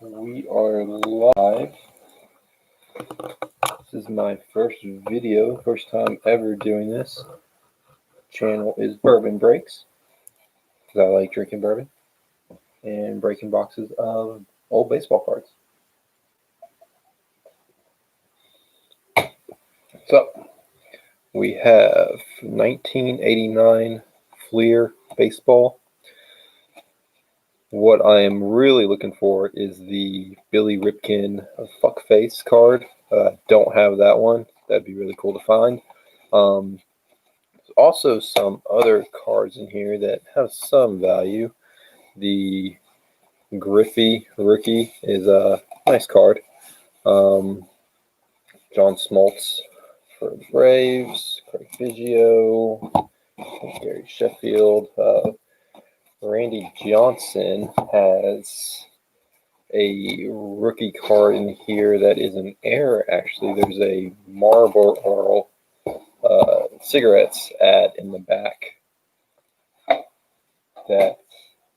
we are live. This is my first video, first time ever doing this. Channel is Bourbon Breaks, because I like drinking bourbon and breaking boxes of old baseball cards. So, we have 1989 Fleer baseball. What I am really looking for is the Billy Ripken Fuckface card. Don't have that one. That'd be really cool to find. There's also some other cards in here that have some value. The Griffey rookie is a nice card. John Smoltz for the Braves. Craig Biggio. Gary Sheffield. Randy Johnson has a rookie card in here that is an error, actually. There's a Marlboro cigarettes ad in the back that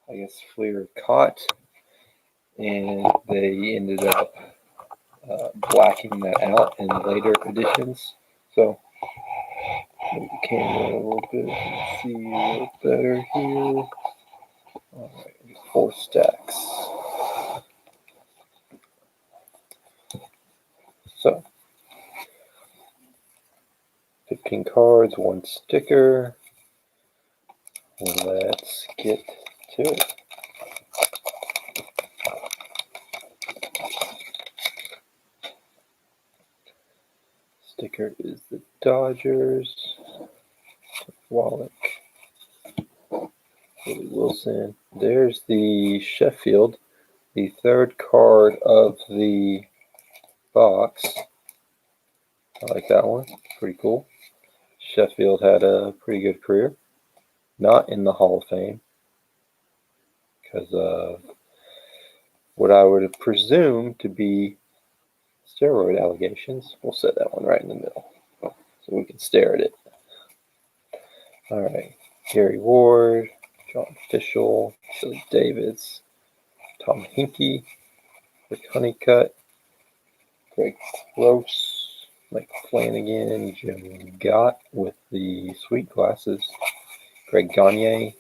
I guess Fleer caught, and they ended up blacking that out in later editions. So, move the camera a little bit, see a little better here. Alright, 4 stacks. So, 15 cards, 1 sticker. Let's get to it. Sticker is the Dodgers. Wallach. Willie Wilson. There's the Sheffield, the third card of the box. I like that one. Pretty cool. Sheffield had a pretty good career. Not in the Hall of Fame because of what I would presume to be steroid allegations. We'll set that one right in the middle so we can stare at it. All right. Gary Ward, John Fishel, Billy Davis, Tom Hinkie, Rick Honeycutt, Greg Gross, Mike Flanagan, Jim Gott with the sweet glasses, Greg Gagne,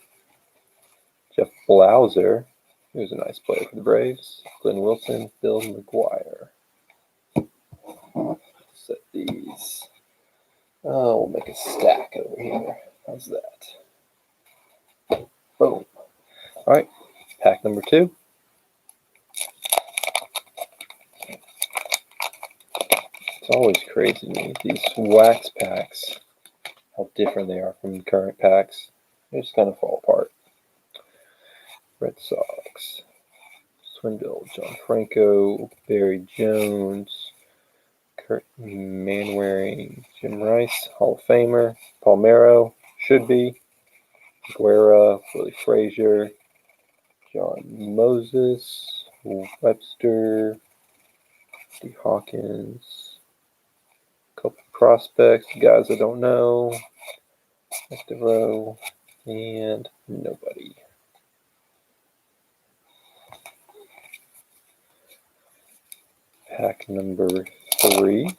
Jeff Blauser, he was a nice player for the Braves, Glenn Wilson, Bill McGuire. Set these. Oh, we'll make a stack over here. How's that? Boom. All right, pack number 2. It's always crazy to me, these wax packs, how different they are from current packs. They just kind of fall apart. Red Sox, Swindle, John Franco, Barry Jones, Kurt Manwaring, Jim Rice, Hall of Famer, Palmeiro, should be, Guerra, Willie Frazier, John Moses, Webster, D. Hawkins, a couple prospects, guys I don't know, Devereaux, and nobody. Pack number 3.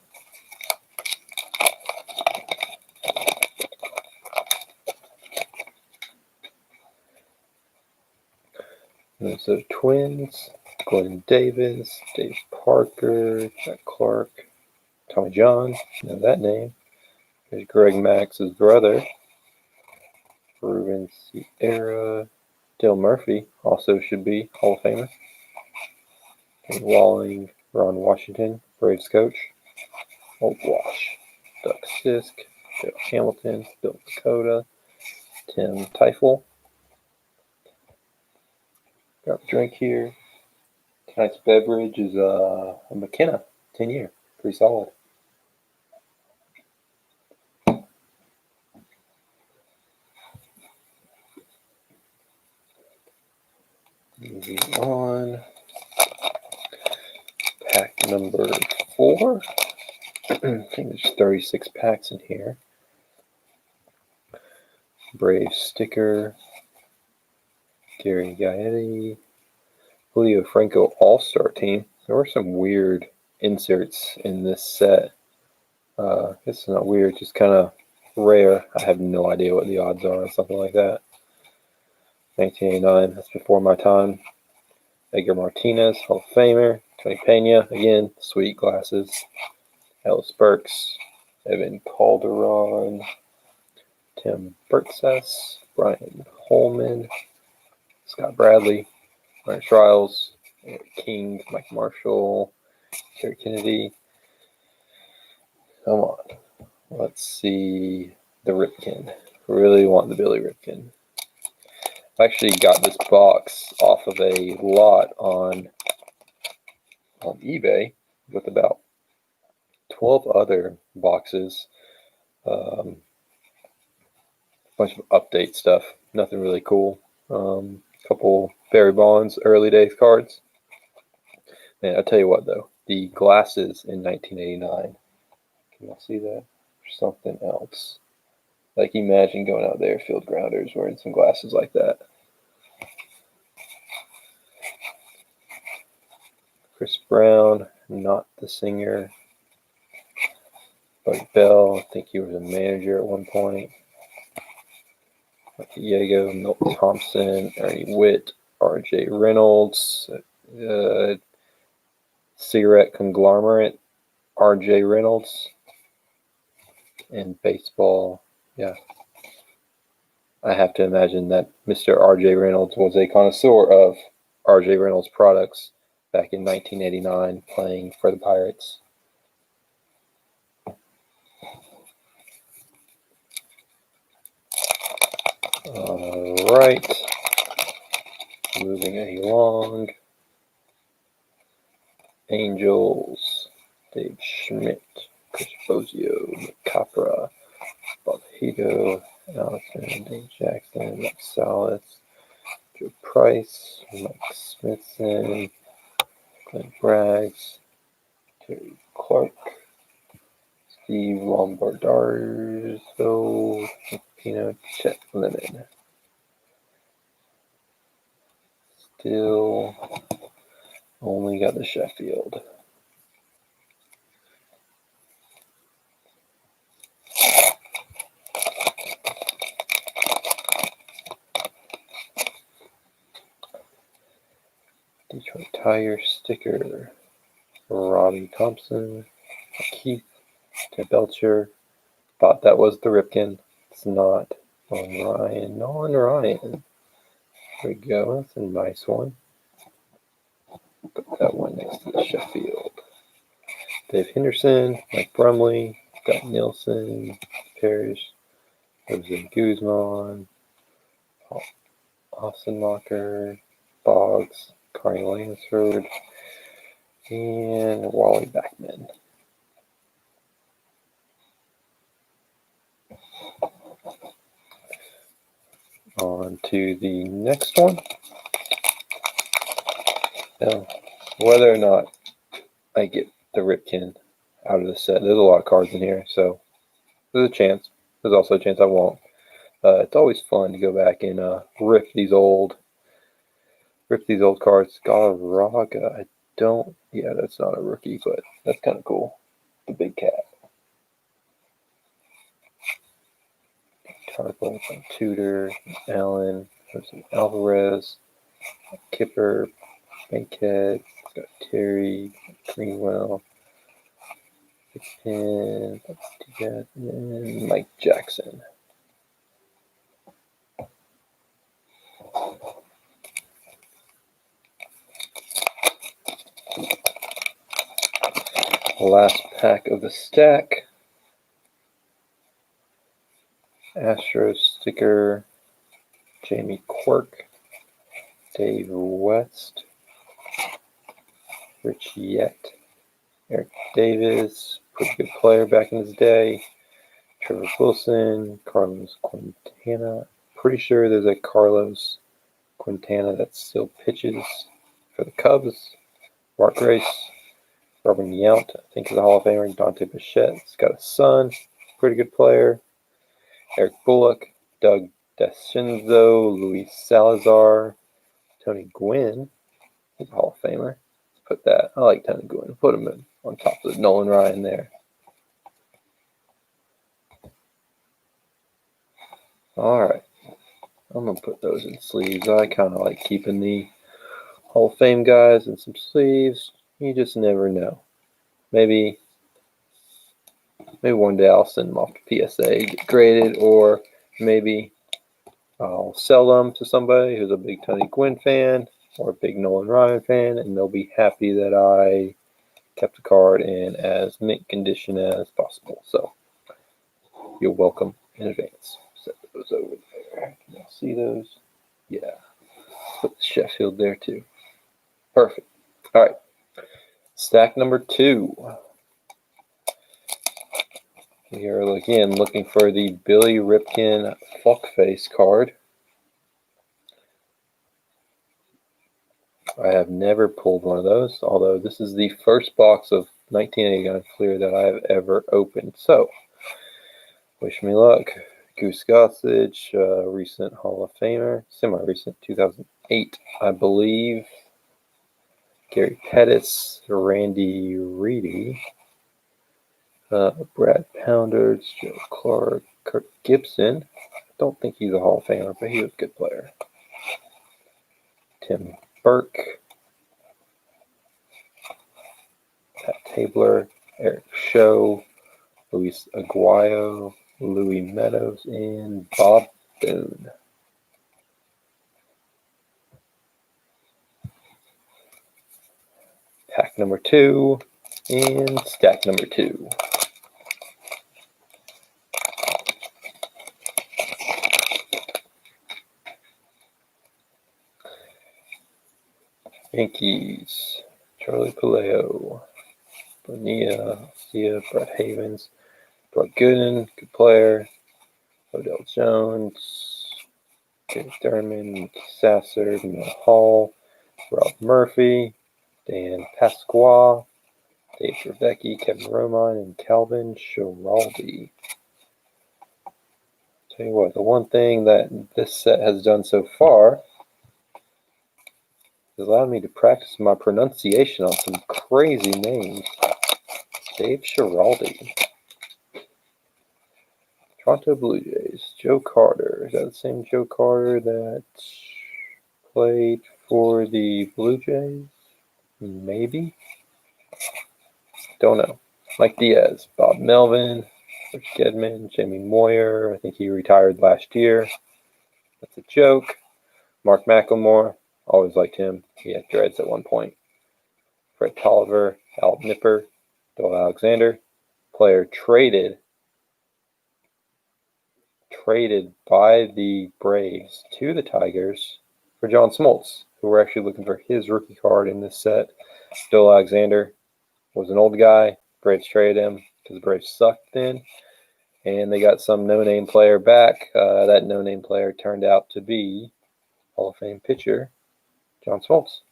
Those are Twins, Glenn Davis, Dave Parker, Jack Clark, Tommy John, know that name. There's Greg Max's brother, Ruben Sierra, Dale Murphy, also should be Hall of Famer. Kenny Walling, Ron Washington, Braves coach, Old Wash, Doug Sisk, Joe Hamilton, Bill Dakota, Tim Teifel. Got a drink here. Tonight's beverage is a McKenna 10-year. Pretty solid. Moving on. Pack number 4. I think there's 36 packs in here. Brave sticker. Gary Gaetti. Julio Franco All-Star Team. There were some weird inserts in this set. It's not weird, just kind of rare. I have no idea what the odds are on something like that. 1989, that's before my time. Edgar Martinez, Hall of Famer. Tony Pena, again, sweet glasses. Ellis Burks, Evan Calderon, Tim Bertzess, Brian Holman, Scott Bradley, Ryan Trials, Eric King, Mike Marshall, Terry Kennedy. Come on. Let's see the Ripken. Really want the Billy Ripken. I actually got this box off of a lot on eBay with about 12 other boxes. A bunch of update stuff. Nothing really cool. Couple Barry Bonds early days cards. Man, I'll tell you what though. The glasses in 1989. Can y'all see that? Or something else. Like imagine going out there, field grounders, wearing some glasses like that. Chris Brown, not the singer. Buddy Bell, I think he was a manager at one point. Diego, Milton Thompson, Ernie Witt, R.J. Reynolds, cigarette conglomerate, R.J. Reynolds, and baseball. Yeah, I have to imagine that Mr. R.J. Reynolds was a connoisseur of R.J. Reynolds products back in 1989 playing for the Pirates. All right, moving along. Angels, Dave Schmidt, Chris Bozio, Nick Capra, Bob Hito, Allison, Dave Jackson, Mike Salas, Joe Price, Mike Smithson, Glenn Braggs, Terry Clark, Steve Lombardarzo, Pino, Chet Lemon. Still only got the Sheffield. Detroit Tiger sticker. Robbie Thompson, Keith, Ted Belcher. Thought that was the Ripken. It's not. On Ryan. There we go. That's a nice one. Put that one next to the Sheffield. Dave Henderson, Mike Brumley, Scott Nielsen, Parrish, Jose Guzman, Austin Locker, Boggs, Carney Lansford, and Wally Backman. On to the next one. Now, whether or not I get the Ripken out of the set, there's a lot of cards in here, so there's a chance. There's also a chance I won't. It's always fun to go back and rip these old cards. Galarraga, yeah, that's not a rookie, but that's kind of cool. The big cat. Tarple, Tudor, Allen, Jose Alvarez, Kipper, Bankhead, got Terry, Greenwell, and Mike Jackson. Last pack of the stack. Astros sticker, Jamie Quirk, Dave West, Rich Yett, Eric Davis, pretty good player back in his day, Trevor Wilson, Carlos Quintana. Pretty sure there's a Carlos Quintana that still pitches for the Cubs. Mark Grace, Robin Yount, I think is a Hall of Famer. Dante Bichette, he's got a son, pretty good player. Eric Bullock, Doug Descenzo, Luis Salazar, Tony Gwynn, He's a Hall of Famer. Put that. I like Tony Gwynn. Put him on top of Nolan Ryan there. All right. I'm going to put those in sleeves. I kind of like keeping the Hall of Fame guys in some sleeves. You just never know. Maybe one day I'll send them off to PSA, get graded, or maybe I'll sell them to somebody who's a big Tony Gwynn fan or a big Nolan Ryan fan, and they'll be happy that I kept the card in as mint condition as possible. So you're welcome in advance. Set those over there. Can you see those? Yeah. Put the Sheffield there too. Perfect. All right. Stack number 2. We are again looking for the Billy Ripken Fuckface card. I have never pulled one of those, although this is the first box of 1989 Fleer that I have ever opened. So, wish me luck. Goose Gossage, recent Hall of Famer, semi-recent, 2008, I believe. Gary Pettis, Randy Reedy, Brad Pounders, Joe Clark, Kirk Gibson. I don't think he's a Hall of Famer, but he was a good player. Tim Burke, Pat Tabler, Eric Show, Luis Aguayo, Louis Meadows, and Bob Boone. Pack number 2 and stack number 2. Yankees, Charlie Palaio, Bonilla, Sia, Brett Havens, Brock Gooden, good player, Odell Jones, James Derman, Mickey Sasser, Mel Hall, Rob Murphy, Dan Pasqua, Dave Rebecki, Kevin Romine, and Calvin Schiraldi. Tell you what, the one thing that this set has done so far is allowed me to practice my pronunciation on some crazy names. Dave Schiraldi. Toronto Blue Jays. Joe Carter. Is that the same Joe Carter that played for the Blue Jays? Maybe. Don't know. Mike Diaz. Bob Melvin. Rich Gedman. Jamie Moyer. I think he retired last year. That's a joke. Mark McLemore. Always liked him. He had dreads at one point. Fred Tolliver. Al Nipper. Doyle Alexander. Player traded by the Braves to the Tigers for John Smoltz, who were actually looking for his rookie card in this set. Doyle Alexander was an old guy. Braves traded him because the Braves sucked then, and they got some no-name player back. That no-name player turned out to be Hall of Fame pitcher John Smoltz.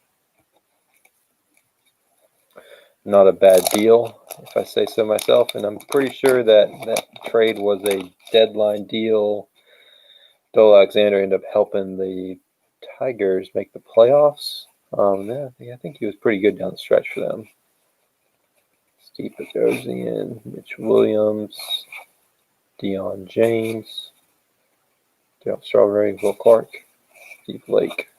Not a bad deal, if I say so myself, and I'm pretty sure that trade was a deadline deal. Doyle Alexander ended up helping the Tigers make the playoffs. I think he was pretty good down the stretch for them. Steve Bogosian, Mitch Williams, Deion James, Dale Strawberry, Will Clark, Steve Lake,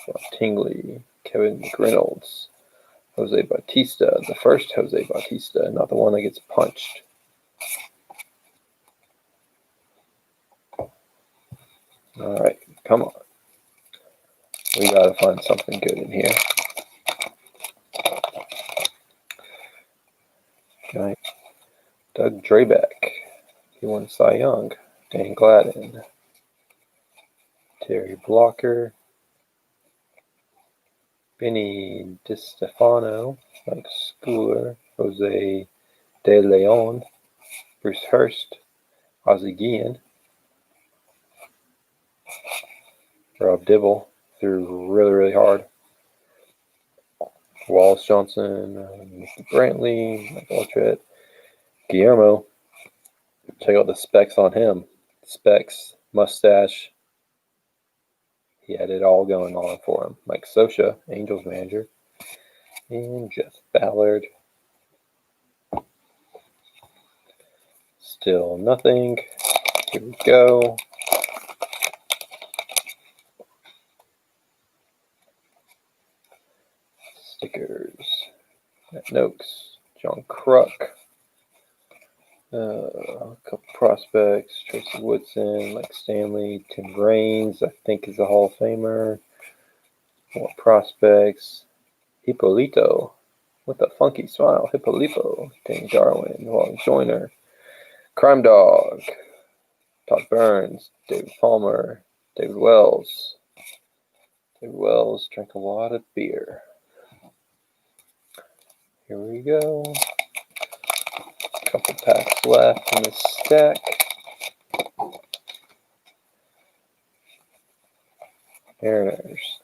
Rob Tingley, Kevin Reynolds, Jose Bautista, the first Jose Bautista, not the one that gets punched. All right, come on. We got to find something good in here. Okay. Doug Drabeck. He won Cy Young. Dan Gladden. Terry Blocker. Benny DiStefano. Mike Schooler. Jose De Leon. Bruce Hurst. Ozzie Guillen. Rob Dibble threw really, really hard. Wallace Johnson, Mr. Brantley, Michael Ultrat, Guillermo. Check out the specs on him. Specs, mustache. He had it all going on for him. Mike Scioscia, Angels manager, and Jeff Ballard. Still nothing. Here we go. Stickers. Matt Noakes, John Kruk. A couple prospects. Tracy Woodson, Mike Stanley, Tim Raines, I think is a Hall of Famer. More prospects. Hippolito. With a funky smile. Hippolito. Danny Darwin. Long Joyner. Crime Dog. Todd Burns. David Palmer. David Wells. David Wells drank a lot of beer. Here we go. Couple packs left in this stack. Mariners.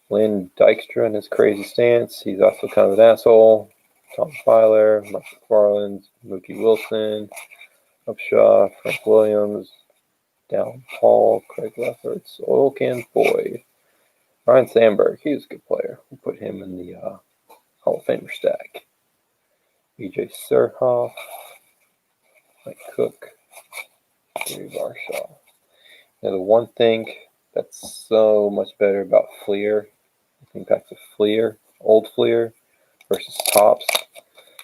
Lynn Dykstra in his crazy stance. He's also kind of an asshole. Tom Filer, Mike McFarland, Mookie Wilson, Upshaw, Frank Williams, Down Paul, Craig Lefferts, Oil Can Boyd, Ryan Sandberg. He was a good player. We'll put him in the Hall of Famer stack. BJ Surhoff, Mike Cook, Gary Varshaw. Now, the one thing that's so much better about Fleer, I think that's a Fleer, old Fleer versus Topps,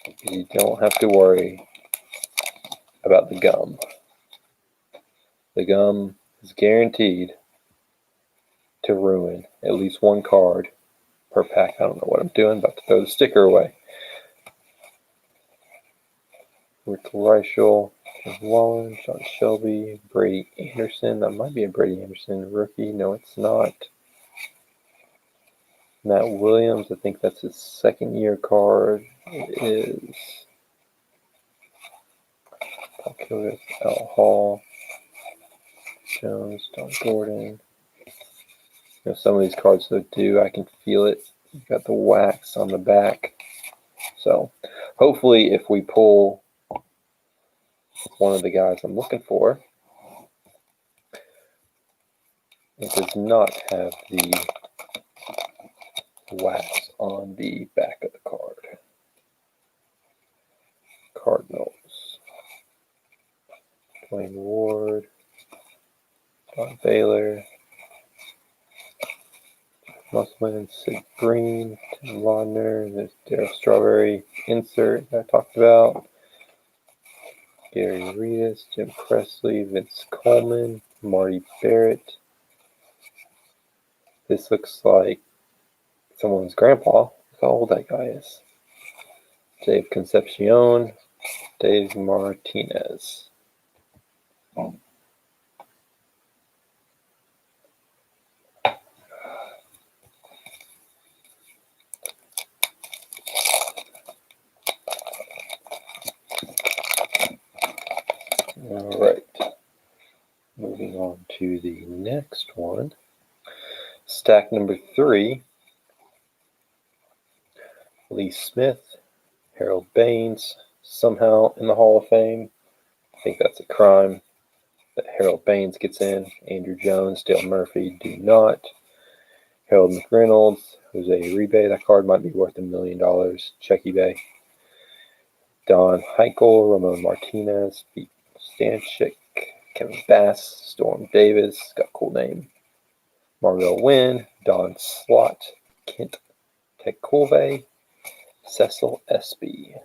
is you don't have to worry about the gum. The gum is guaranteed to ruin at least one card per pack. I don't know what I'm doing, about to throw the sticker away. Rick Reichel, Ken Wallen, John Shelby, Brady Anderson. That might be a Brady Anderson rookie. No, it's not. Matt Williams, I think that's his second-year card. It is. Paul Kilgore, Al Hall, Jones, Don Gordon. You know, some of these cards that do, I can feel it. You've got the wax on the back. So hopefully if we pull one of the guys I'm looking for, it does not have the wax on the back of the card. Cardinals. Dwayne Ward, Don Baylor, Musselman, Sid Green, Tim Laudner, there's Darryl Strawberry insert that I talked about. Gary Reedus, Jim Presley, Vince Coleman, Marty Barrett. This looks like someone's grandpa. Look how old that guy is. Dave Concepcion, Dave Martinez. All right. Moving on to the next one. Stack number 3. Lee Smith, Harold Baines, somehow in the Hall of Fame. I think that's a crime that Harold Baines gets in. Andrew Jones, Dale Murphy do not. Harold McReynolds, Jose Uribe, that card might be worth $1 million. Check eBay. Don Heichel, Ramon Martinez, Pete Stanchik, Kevin Bass, Storm Davis, got a cool name. Margot Wynn, Don Slott, Kent Tekulve, Cecil Espy.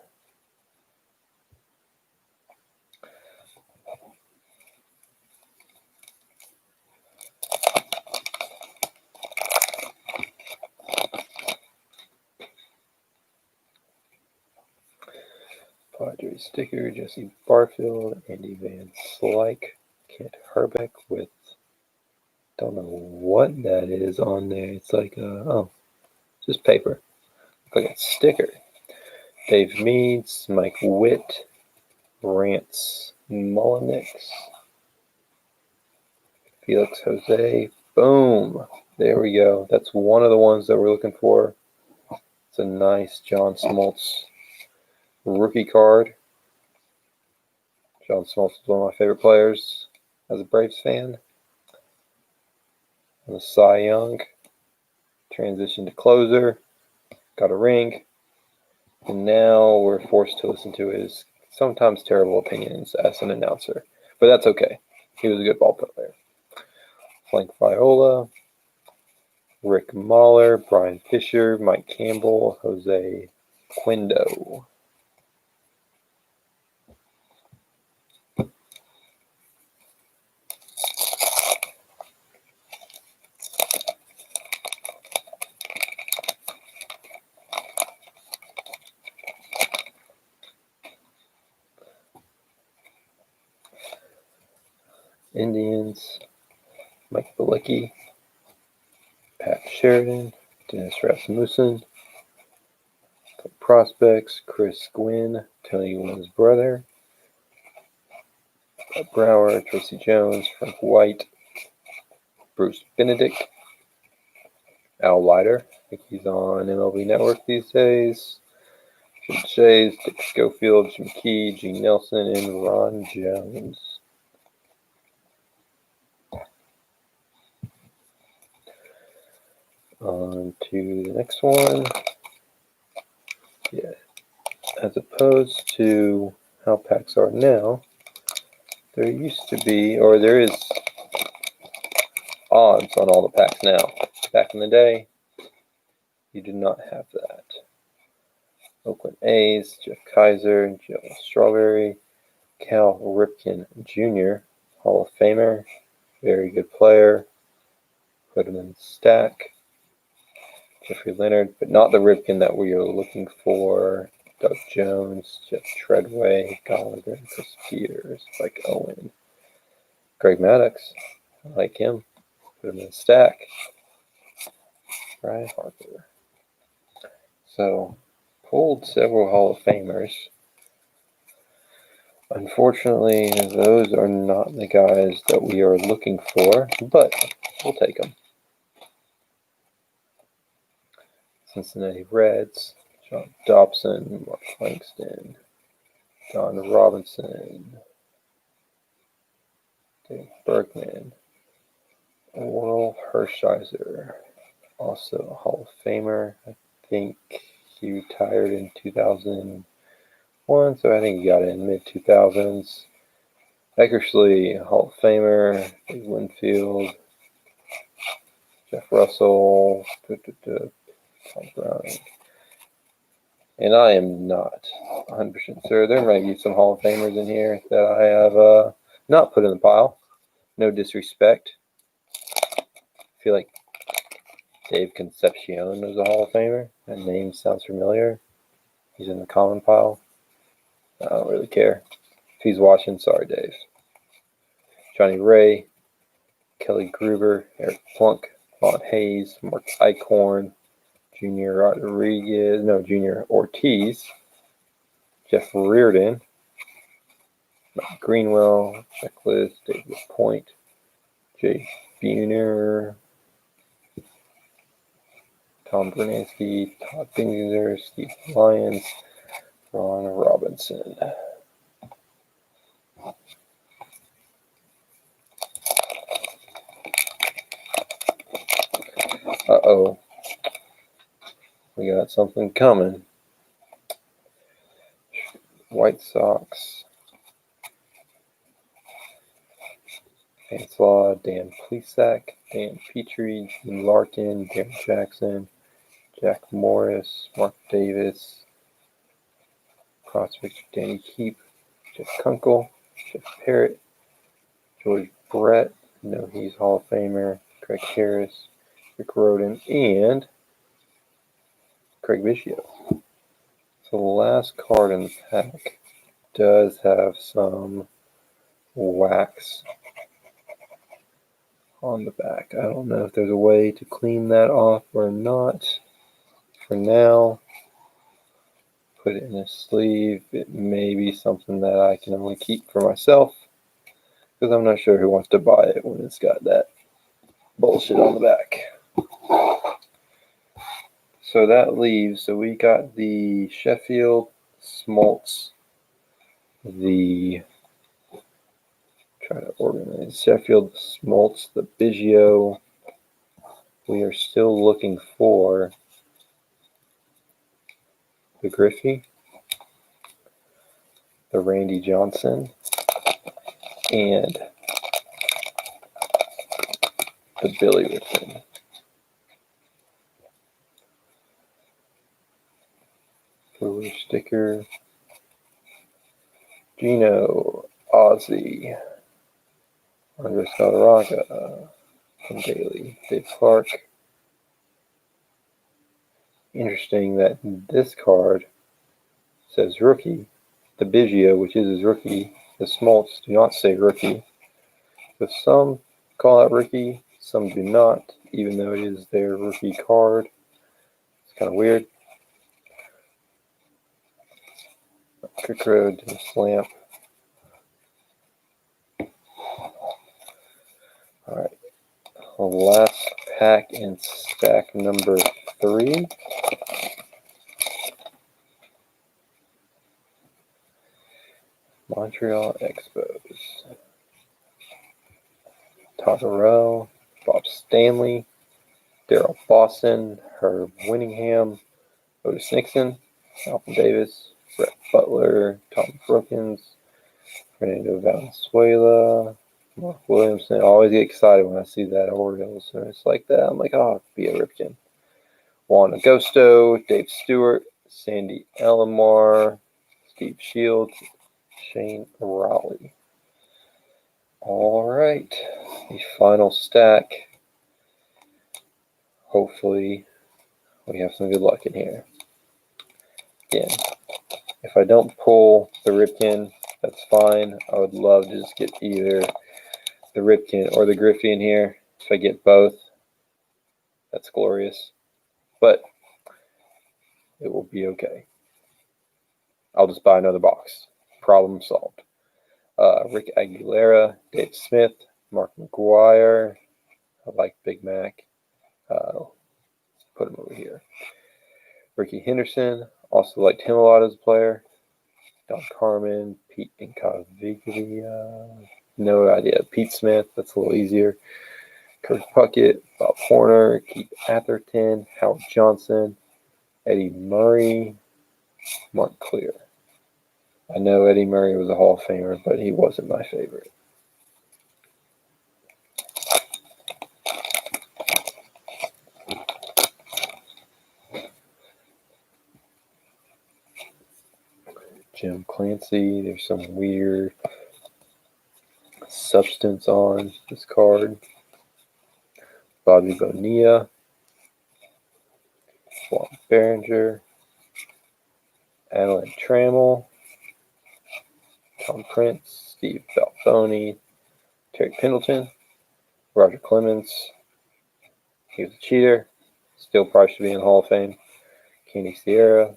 Padres sticker, Jesse Barfield, Andy Van Slyke, Kent Herbeck with, don't know what that is on there. It's like, just paper. Look like a sticker. Dave Meads, Mike Witt, Rance Mullenix, Felix Jose. Boom. There we go. That's one of the ones that we're looking for. It's a nice John Smoltz rookie card. John Smoltz is one of my favorite players as a Braves fan. The Cy Young. Transition to closer. Got a ring. And now we're forced to listen to his sometimes terrible opinions as an announcer. But that's okay. He was a good ball player. Frank Viola, Rick Mahler, Brian Fisher, Mike Campbell, Jose Quindo. Indians, Mike Bilecki, Pat Sheridan, Dennis Rasmussen. Prospects, Chris Gwynn, Tony Gwynn's brother, Brower, Tracy Jones, Frank White, Bruce Benedict, Al Leiter. I think he's on MLB Network these days. Jim Shays, Dick Schofield, Jim Key, Gene Nelson, and Ron Jones. On to the next one. Yeah. As opposed to how packs are now, there used to be, or there is odds on all the packs now. Back in the day, you did not have that. Oakland A's, Jeff Kaiser, Joe Strawberry, Cal Ripken Jr., Hall of Famer, very good player. Put him in the stack. Jeffrey Leonard, but not the Ripken that we are looking for. Doug Jones, Jeff Treadway, Gallagher, Chris Peters, Mike Owen, Greg Maddux, I like him. Put him in the stack. Ryan Harper. So, pulled several Hall of Famers. Unfortunately, those are not the guys that we are looking for, but we'll take them. Cincinnati Reds, John Dobson, Mark Langston, Don Robinson, Dave Bergman, Oral Hershiser, also a Hall of Famer. I think he retired in 2001, so I think he got in mid-2000s. Eckersley, Hall of Famer, Dave Winfield, Jeff Russell, Tom Browning. And I am not 100% sure. There might be some Hall of Famers in here that I have not put in the pile. No disrespect. I feel like Dave Concepcion was a Hall of Famer. That name sounds familiar. He's in the common pile. I don't really care. If he's watching, sorry, Dave. Johnny Ray, Kelly Gruber, Eric Plunk, Vaughn Hayes, Mark Eichhorn, Junior Ortiz, Jeff Reardon, Mike Greenwell, Checklist, David Point, Jay Buhner, Tom Bernansky, Todd Binginger, Steve Lyons, Ron Robinson. Uh-oh. We got something coming. White Sox. Vanslaw, Dan Plesac, Dan Petrie, Gene Larkin, Darren Jackson, Jack Morris, Mark Davis, prospect Danny Keep, Jeff Kunkel, Jeff Parrott, George Brett, no, he's Hall of Famer, Craig Harris, Rick Roden, and Craig Biggio. So the last card in the pack does have some wax on the back. I don't know if there's a way to clean that off or not. For now, put it in a sleeve. It may be something that I can only keep for myself because I'm not sure who wants to buy it when it's got that bullshit on the back. So that leaves, so we got the Sheffield, Smoltz, try to organize, Sheffield, Smoltz, the Biggio, we are still looking for the Griffey, the Randy Johnson, and the Billy Ripken. Brewer sticker, Gino, Ozzy, Andres Galarraga, from Daly, Dave Clark. Interesting that this card says rookie. The Biggio, which is his rookie, the Smoltz do not say rookie. So some call that rookie, some do not, even though it is their rookie card. It's kind of weird. Crick Road, Slamp. Alright. Last pack in stack number 3. Montreal Expos. Todd Rowe, Bob Stanley, Daryl Boston, Herb Winningham, Otis Nixon, Alvin Davis, Brett Butler, Tom Brookins, Fernando Valenzuela, Mark Williamson. I always get excited when I see that Orioles. And it's like that. I'm like, oh, be a Ripken. Juan Agosto, Dave Stewart, Sandy Alomar, Steve Shields, Shane Raleigh. All right, the final stack. Hopefully, we have some good luck in here. Again, if I don't pull the Ripken, that's fine. I would love to just get either the Ripken or the Griffey in here. If I get both, that's glorious. But it will be okay. I'll just buy another box. Problem solved. Rick Aguilera, Dave Smith, Mark McGuire. I like Big Mac. Let's put him over here. Ricky Henderson, also liked him a lot as a player. Don Carmen, Pete Incaviglia. No idea. Pete Smith, that's a little easier. Kirk Puckett, Bob Horner, Keith Atherton, Howard Johnson, Eddie Murray, Mark Clear. I know Eddie Murray was a Hall of Famer, but he wasn't my favorite. Jim Clancy, there's some weird substance on this card. Bobby Bonilla, Juan Behringer, Adeline Trammell, Tom Prince, Steve Balboni, Terry Pendleton, Roger Clemens. He was a cheater. Still probably should be in the Hall of Fame. Candy Sierra,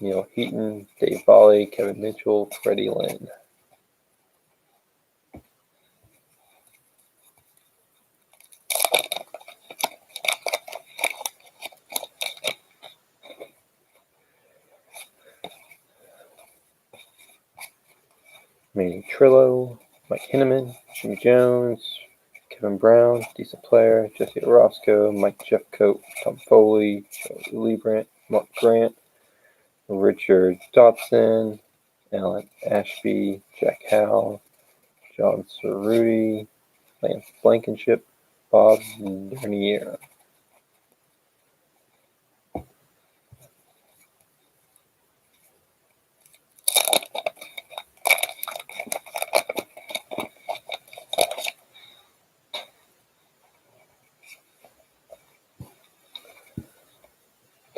Neil Heaton, Dave Bali, Kevin Mitchell, Freddie Lynn. Manny Trillo, Mike Hinneman, Jimmy Jones, Kevin Brown, decent player, Jesse Orozco, Mike Jeffcoat, Tom Foley, Charlie Liebrandt, Mark Grant, Richard Dotson, Alan Ashby, Jack Howe, John Cerruti, Lance Blankenship, Bob Dernier.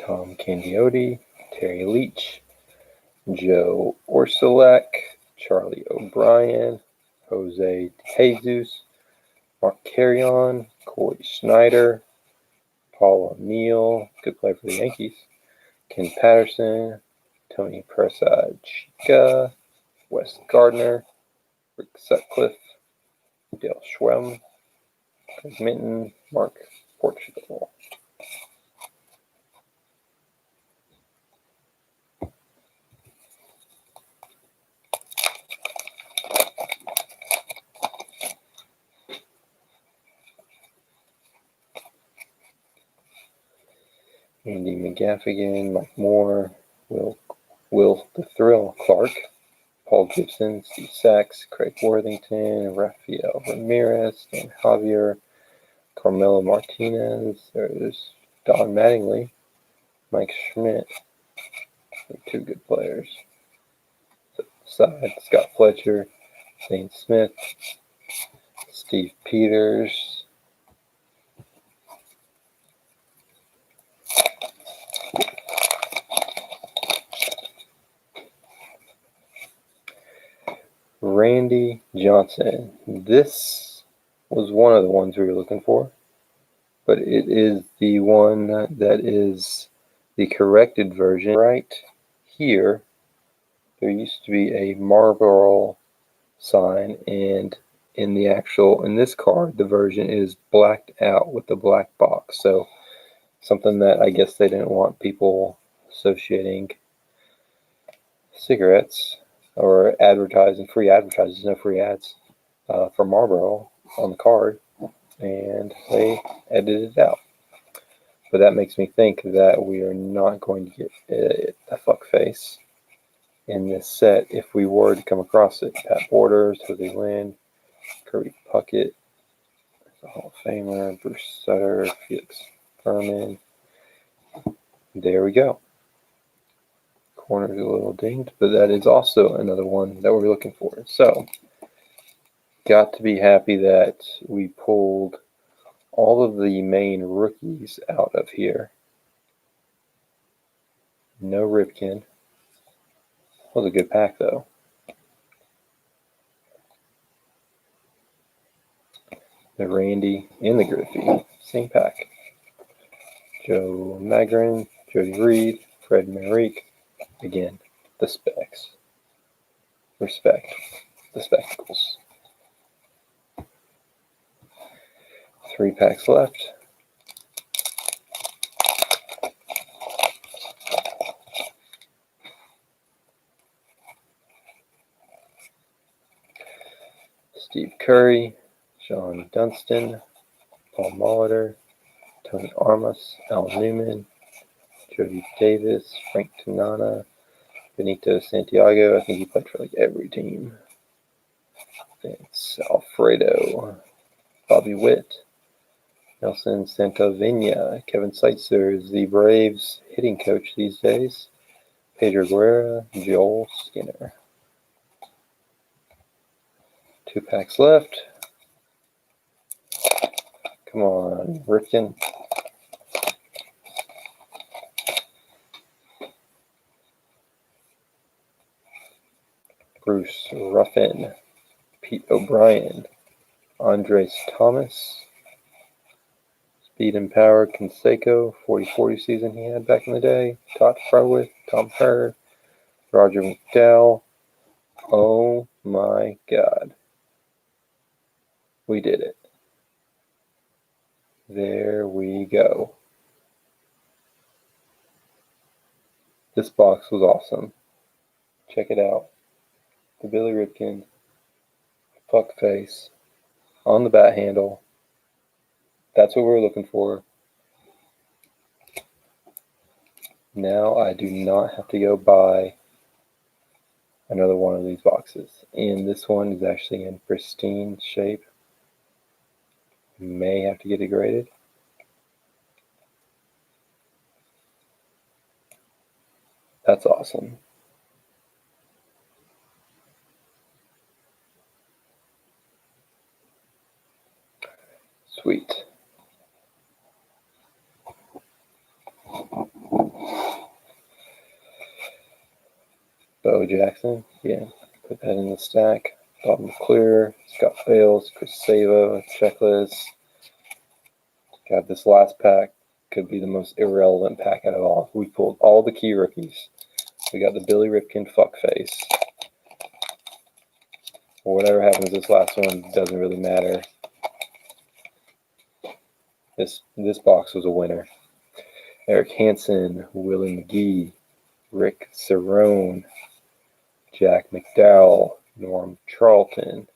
Tom Candiotti, Terry Leach, Joe Orsulak, Charlie O'Brien, Jose Jesus, Mark Carrion, Corey Snyder, Paul O'Neill, good player for the Yankees, Ken Patterson, Tony Prasad Chica, Wes Gardner, Rick Sutcliffe, Dale Schwem, Craig Minton, Mark Portugal. Andy McGaffigan, Mike Moore, Will the Thrill Clark, Paul Gibson, Steve Sachs, Craig Worthington, Rafael Ramirez, Dan Javier, Carmelo Martinez. There's Don Mattingly, Mike Schmidt. Two good players. Side, Scott Fletcher, Zane Smith, Steve Peters. Randy Johnson. This was one of the ones we were looking for, but it is the one that is the corrected version. Right here, there used to be a Marlboro sign, and in this card, the version is blacked out with the black box. So something that I guess they didn't want people associating cigarettes or advertising, free advertising, no free ads for Marlboro on the card, and they edited it out. But that makes me think that we are not going to get a fuck face in this set if we were to come across it. Pat Borders, Jose Lynn, Kirby Puckett, the Hall of Famer, Bruce Sutter, Felix Furman. There we go. Corner's a little dinged, but that is also another one that we're looking for. So, got to be happy that we pulled all of the main rookies out of here. No Ripken. Was a good pack, though. The Randy and the Griffey. Same pack. Joe Magrin, Jody Reed, Fred Merrick. Again, the specs. Respect the spectacles. 3 packs left. Steve Curry, Sean Dunston, Paul Molitor, Tony Armas, Al Newman, Jody Davis, Frank Tanana, Benito Santiago. I think he played for like every team. Vince Alfredo, Bobby Witt, Nelson Santovenia. Kevin Seitzer is the Braves hitting coach these days. Pedro Guerra, Joel Skinner. 2 packs left. Come on, Ripken. Bruce Ruffin, Pete O'Brien, Andres Thomas, Speed and Power Canseco, 40-40 season he had back in the day, Todd Frowick, Tom Hurd, Roger McDowell. Oh my God. We did it. There we go. This box was awesome. Check it out. The Billy Ripken fuck face on the bat handle. That's what we're looking for. Now I do not have to go buy another one of these boxes. And this one is actually in pristine shape. May have to get it graded. That's awesome. Sweet. Bo Jackson, yeah, put that in the stack. Bob McClure, Scott Bales, Chris Savo, checklist. God, this last pack could be the most irrelevant pack out of all. We pulled all the key rookies. We got the Billy Ripken fuckface. Whatever happens this last one doesn't really matter. This box was a winner. Eric Hansen, Willie McGee, Rick Cerrone, Jack McDowell, Norm Charlton,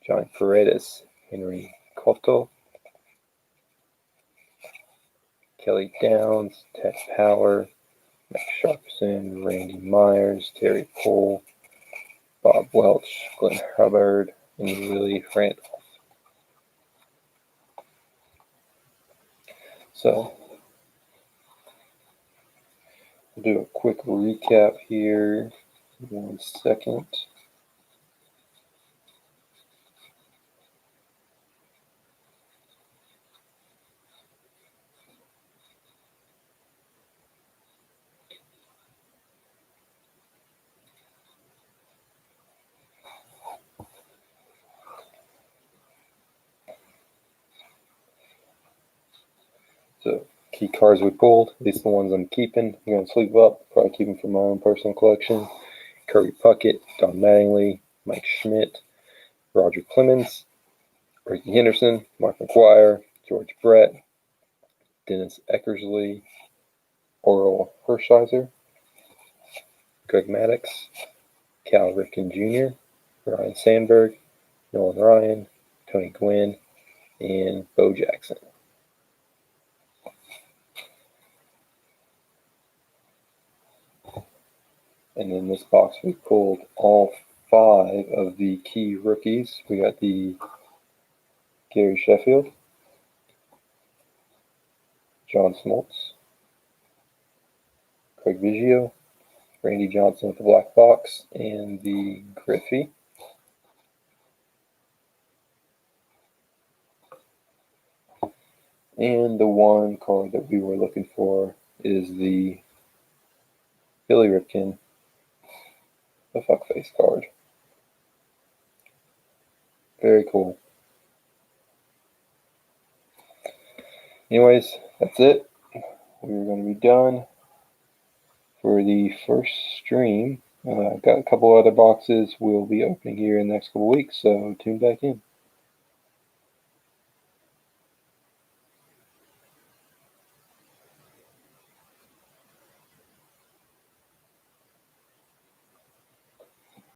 John Paredes, Henry Cotto, Kelly Downs, Ted Power, Max Sharpson, Randy Myers, Terry Cole, Bob Welch, Glenn Hubbard, and Willie Randolph. So, I'll do a quick recap here. 1 second. So, key cards we pulled. These are the ones I'm keeping. I'm going to sleep up. Probably keep them for my own personal collection. Kirby Puckett, Don Mattingly, Mike Schmidt, Roger Clemens, Ricky Henderson, Mark McGuire, George Brett, Dennis Eckersley, Oral Hershiser, Greg Maddux, Cal Ripken Jr., Ryan Sandberg, Nolan Ryan, Tony Gwynn, and Bo Jackson. And in this box, we pulled all 5 of the key rookies. We got the Gary Sheffield, John Smoltz, Craig Biggio, Randy Johnson with the black box, and the Griffey. And the one card that we were looking for is the Billy Ripken, the fuckface card. Very cool. Anyways, that's it. We're going to be done for the first stream. Got a couple other boxes we'll be opening here in the next couple weeks, so tune back in.